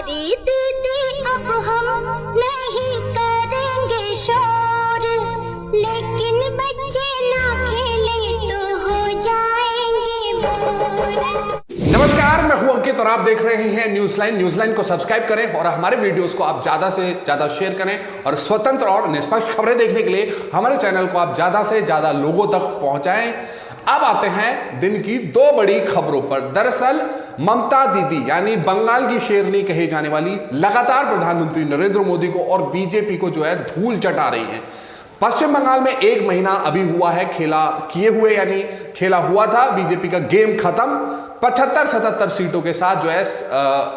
हमारी दीदी अब हम नहीं करेंगे शोर, लेकिन बच्चे ना खेले तो हो जाएंगे बोर। नमस्कार, मैं हूं अंकित और आप देख रहे हैं न्यूज़लाइन को सब्सक्राइब करें और हमारे वीडियोस को आप ज्यादा से ज्यादा शेयर करें और स्वतंत्र और निष्पक्ष खबरें देखने के लिए हमारे चैनल को आप ज्यादा से ज्यादा लोगों तक पहुंचाएं। अब आते हैं दिन की दो बड़ी खबरों पर। दरअसल ममता दीदी यानी बंगाल की शेरनी कही जाने वाली लगातार प्रधानमंत्री नरेंद्र मोदी को और बीजेपी को जो है धूल चटा रही हैं। पश्चिम बंगाल में 1 महीना अभी हुआ है खेला किए हुए, यानी खेला हुआ था, बीजेपी का गेम खत्म। 75-77 सीटों के साथ जो है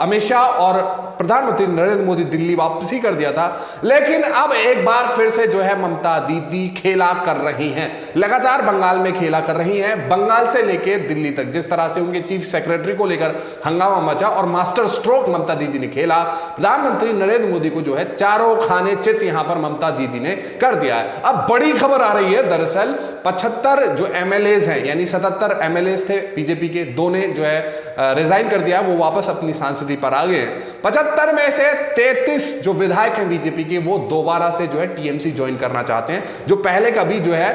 अमित शाह और प्रधानमंत्री नरेंद्र मोदी दिल्ली वापसी कर दिया था, लेकिन अब एक बार फिर से जो है ममता दीदी खेला कर रही हैं, लगातार बंगाल में खेला कर रही हैं। बंगाल से लेकर दिल्ली तक जिस तरह से उनके चीफ सेक्रेटरी को लेकर हंगामा मचा और मास्टर स्ट्रोक ममता दीदी ने खेला, प्रधानमंत्री नरेंद्र मोदी को जो है चारों खाने चित यहां पर ममता दीदी ने कर दिया है। अब बड़ी खबर आ रही है, दरअसल 75 जो एमएलएज हैं, यानी 77 एमएलएज थे बीजेपी के, दो ने जो है रिजाइन कर दिया, वो वापस अपनी सांसदी पर आ गए। 75 में से 33 जो विधायक हैं बीजेपी के, वो दोबारा से जो है टीएमसी ज्वाइन करना चाहते हैं, जो पहले कभी जो है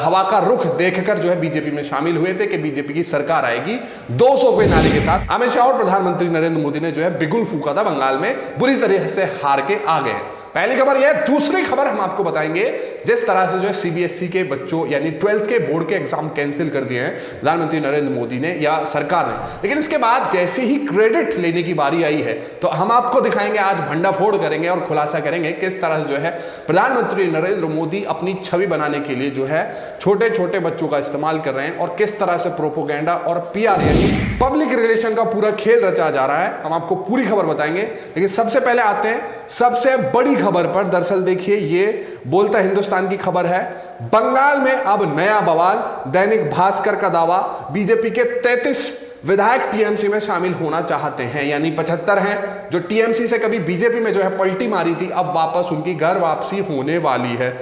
हवा का रुख देखकर जो है बीजेपी में शामिल हुए थे कि बीजेपी की सरकार आएगी 200 के नारे के साथ। अमित शाह और प्रधानमंत्री नरेंद्र मोदी ने जो है बिगुल फूंका था बंगाल में, बुरी तरह से हार के आ गए। पहली खबर यह है। दूसरी खबर हम आपको बताएंगे, जिस तरह से जो है सीबीएसई के बच्चों यानी 12th के बोर्ड के एग्जाम कैंसिल कर दिए हैं प्रधानमंत्री नरेंद्र मोदी ने या सरकार ने, लेकिन इसके बाद जैसे ही क्रेडिट लेने की बारी आई है तो हम आपको दिखाएंगे, आज भंडाफोड़ करेंगे और खुलासा करेंगे किस तरह से जो है प्रधानमंत्री नरेंद्र मोदी अपनी छवि बनाने के लिए जो है छोटे छोटे बच्चों का इस्तेमाल कर रहे हैं और किस तरह से प्रोपोगेंडा और पीआर यानी पब्लिक रिलेशन का पूरा खेल रचा जा रहा है। हम आपको पूरी खबर बताएंगे, लेकिन सबसे पहले आते हैं सबसे बड़ी खबर पर। दरअसल देखिए, ये बोलता हिंदुस्तान की खबर है, बंगाल में अब नया बवाल। दैनिक भास्कर का दावा, बीजेपी के 33 विधायक टीएमसी में शामिल होना चाहते हैं, यानी 75 हैं जो टीएमसी से कभी बीजेपी में जो है पलटी मारी थी, अब वापस उनकी घर वापसी होने वाली है।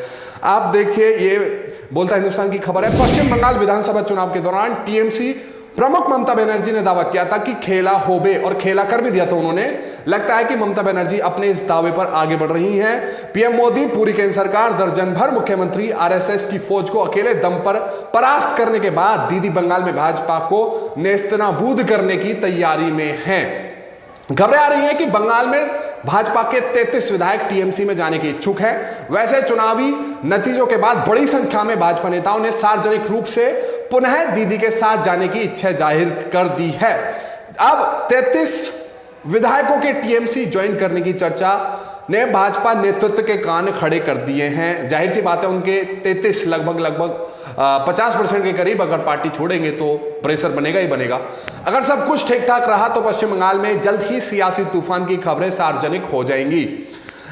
आप देखिए, ये बोलता हिंदुस्तान की खबर है। पश्चिम बंगाल विधानसभा चुनाव के दौरान टीएमसी प्रमुख ममता बनर्जी ने दावा किया था कि खेला होबे, और खेला कर भी दिया था उन्होंने। लगता है कि ममता बनर्जी अपने इस दावे पर आगे बढ़ रही हैं। पीएम मोदी, पूरी केंद्र सरकार, दर्जन भर मुख्यमंत्री, आरएसएस की फौज को अकेले दम पर परास्त करने के बाद दीदी बंगाल में भाजपा को नेस्तनाबूद करने की तैयारी में हैं। खबरें आ रही हैं कि बंगाल में भाजपा के 33 विधायक टीएमसी में जाने के इच्छुक हैं। वैसे चुनावी नतीजों के बाद बड़ी संख्या में भाजपा नेताओं ने सार्वजनिक रूप से पुनः दीदी के साथ जाने की इच्छा जाहिर कर दी है। अब 33 विधायकों के टीएमसी ज्वाइन करने की चर्चा ने भाजपा नेतृत्व के कान खड़े कर दिए हैं। जाहिर सी बात है, उनके 33 लगभग 50% के करीब अगर पार्टी छोड़ेंगे तो प्रेशर बनेगा ही बनेगा। अगर सब कुछ ठीक ठाक रहा तो पश्चिम बंगाल में जल्द ही सियासी तूफान की खबरें सार्वजनिक हो जाएंगी।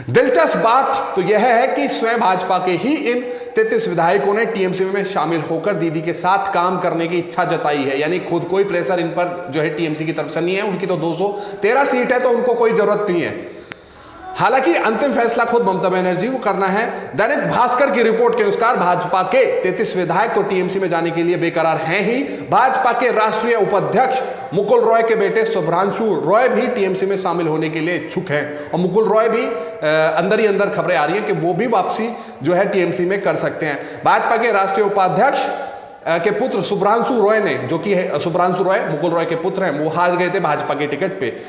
दिलचस्प बात तो यह है कि स्वयं भाजपा के ही इन 33 विधायकों ने टीएमसी में शामिल होकर दीदी के साथ काम करने की इच्छा जताई है, यानी खुद कोई प्रेशर इन पर जो है टीएमसी की तरफ से नहीं है। उनकी तो 213 सीट है तो उनको कोई जरूरत नहीं है। हालांकि अंतिम फैसला खुद ममता बनर्जी को करना है। दैनिक भास्कर की रिपोर्ट के अनुसार भाजपा के 33 विधायक तो टीएमसी में जाने के लिए बेकरार हैं ही। भाजपा के राष्ट्रीय उपाध्यक्ष मुकुल रॉय के बेटे शुभ्रांशु रॉय भी टीएमसी में शामिल होने के लिए इच्छुक हैं और मुकुल रॉय भी अंदर ही अंदर खबरें आ रही हैं कि वो भी वापसी जो है टीएमसी में कर सकते हैं। भाजपा के राष्ट्रीय उपाध्यक्ष के पुत्र शुभ्रांशु रॉय ने, जो कि शुभ्रांशु रॉय मुकुल रॉय के पुत्र हैं, वो हार गए थे भाजपा के टिकट पे।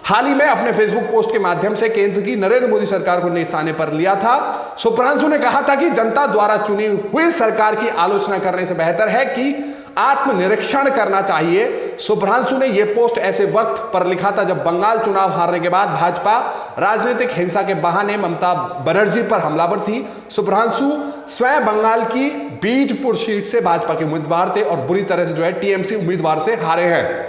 हाल ही में अपने फेसबुक पोस्ट के माध्यम से केंद्र की नरेंद्र मोदी सरकार को निशाने पर लिया था। शुभ्रांशु ने कहा था कि जनता द्वारा चुनी हुई सरकार की आलोचना करने से बेहतर है कि आत्मनिरीक्षण करना चाहिए। शुभ्रांशु ने यह पोस्ट ऐसे वक्त पर लिखा था जब बंगाल चुनाव हारने के बाद भाजपा राजनीतिक हिंसा के बहाने ममता बनर्जी पर हमलावर थी। शुभ्रांशु स्वयं बंगाल की बीजपुर सीट से भाजपा के उम्मीदवार थे और बुरी तरह से जो है टीएमसी उम्मीदवार से हारे हैं।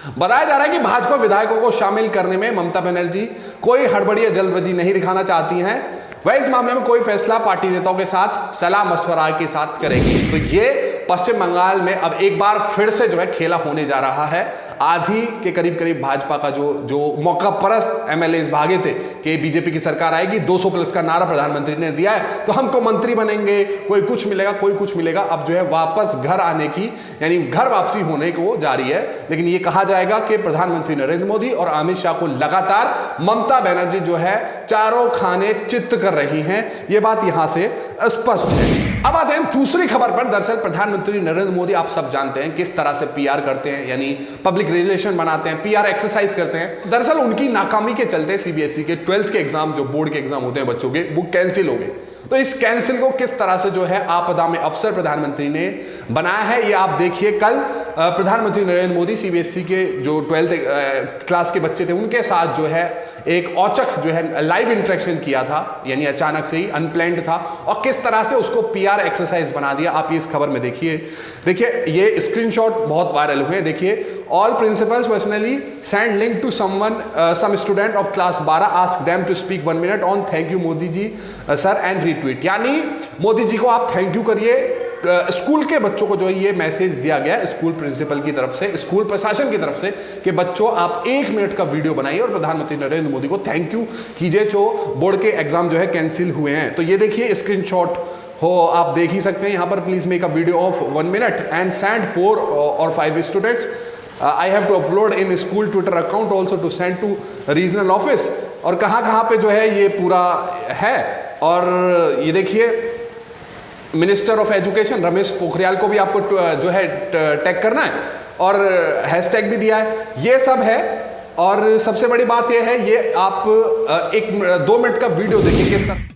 बताया जा रहा है कि भाजपा विधायकों को शामिल करने में ममता बनर्जी कोई हड़बड़ी या जल्दबाजी नहीं दिखाना चाहती हैं। वह इस मामले में कोई फैसला पार्टी नेताओं के साथ सलाह मशवरा के साथ करेंगी। तो ये पश्चिम बंगाल में अब एक बार फिर से जो है खेला होने जा रहा है। आधी के करीब करीब भाजपा का जो मौका परस्त एमएलए भागे थे कि बीजेपी की सरकार आएगी, 200 प्लस का नारा प्रधानमंत्री ने दिया है तो हमको मंत्री बनेंगे, कोई कुछ मिलेगा कोई कुछ मिलेगा। अब जो है वापस घर आने की यानी घर वापसी होने को जारी है। लेकिन यह कहा जाएगा कि प्रधानमंत्री नरेंद्र मोदी और अमित शाह को लगातार ममता बनर्जी जो है चारों खाने चित्त कर रही हैं, यह बात यहां से स्पष्ट है। अब आते हैं दूसरी खबर पर। दरअसल प्रधानमंत्री नरेंद्र मोदी आप सब जानते हैं किस तरह से पीआर करते हैं, यानी पब्लिक रिलेशन बनाते हैं, पीआर एक्सरसाइज करते हैं। दरअसल उनकी नाकामी के चलते सीबीएसई के 12th के एग्जाम, जो बोर्ड के एग्जाम होते हैं बच्चों के, वो कैंसिल हो गए। तो इस कैंसिल को किस तरह से जो है आपदा में अवसर प्रधानमंत्री ने बनाया है, ये आप देखिए। कल प्रधानमंत्री नरेंद्र मोदी सीबीएसई के जो 12th क्लास के बच्चे थे उनके साथ जो है एक औचक जो है लाइव इंटरेक्शन किया था, यानी अचानक से ही अनप्लान्ड था, और किस तरह से उसको पीआर एक्सरसाइज बना दिया आप ये इस खबर में देखिए। ये स्क्रीनशॉट बहुत वायरल हुए। देखिए, all principals personally send link to some student of class 12, ask them to speak 1 minute on thank you Modi ji sir and retweet. यानी मोदी जी को आप थैंक यू करिए। स्कूल के बच्चों को जो है ये मैसेज दिया गया स्कूल प्रिंसिपल की तरफ से, स्कूल प्रशासन की तरफ से, कि बच्चों आप 1 मिनट का वीडियो बनाइए और प्रधानमंत्री नरेंद्र मोदी को थैंक यू कीजिए जो बोर्ड के एग्जाम जो है कैंसिल हुए हैं। तो ये देखिए स्क्रीनशॉट हो, आप देख ही सकते हैं यहाँ पर। Please make a video of 1 minute and send 4 or 5 students. I have to upload in school Twitter account also to send to regional office. और कहाँ पे जो है ये पूरा है। और ये देखिए minister of education Ramesh Pokhriyal को भी आपको जो है टैग करना है और हैशटैग भी दिया है, ये सब है। और सबसे बड़ी बात ये है, ये आप 2 मिनट का वीडियो देखिए किस तरह।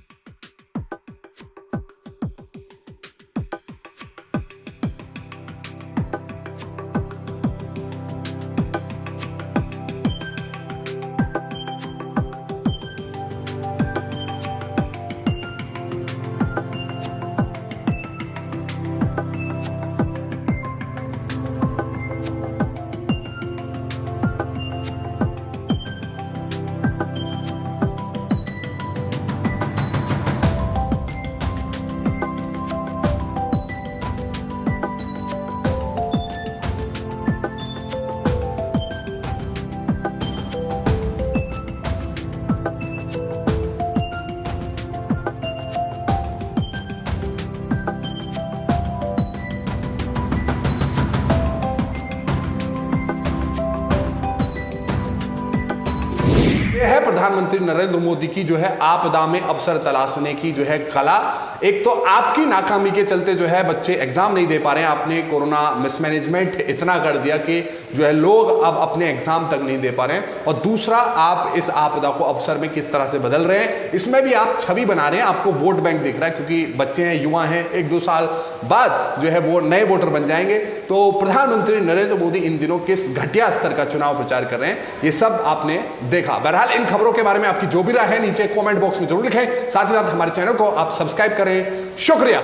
है प्रधानमंत्री नरेंद्र मोदी की जो है आपदा में अवसर तलाशने की जो है कला। एक तो आपकी नाकामी के चलते जो है बच्चे एग्जाम नहीं दे पा रहे हैं, आपने कोरोना मिसमैनेजमेंट इतना कर दिया कि जो है लोग अब अपने एग्जाम तक नहीं दे पा रहे हैं। और दूसरा, आप इस आपदा को अवसर में किस तरह से बदल रहे हैं, इसमें भी आप छवि बना रहे हैं। आपको वोट बैंक दिख रहा है क्योंकि बच्चे हैं, युवा हैं, 1-2 साल बाद जो है वो नए वोटर बन जाएंगे। तो प्रधानमंत्री नरेंद्र मोदी इन दिनों किस घटिया स्तर का चुनाव प्रचार कर रहे हैं, ये सब आपने देखा। बहरहाल इन खबरों के बारे में आपकी जो भी राय है नीचे कमेंट बॉक्स में जरूर लिखें। साथ ही साथ हमारे चैनल को आप सब्सक्राइब करें। शुक्रिया।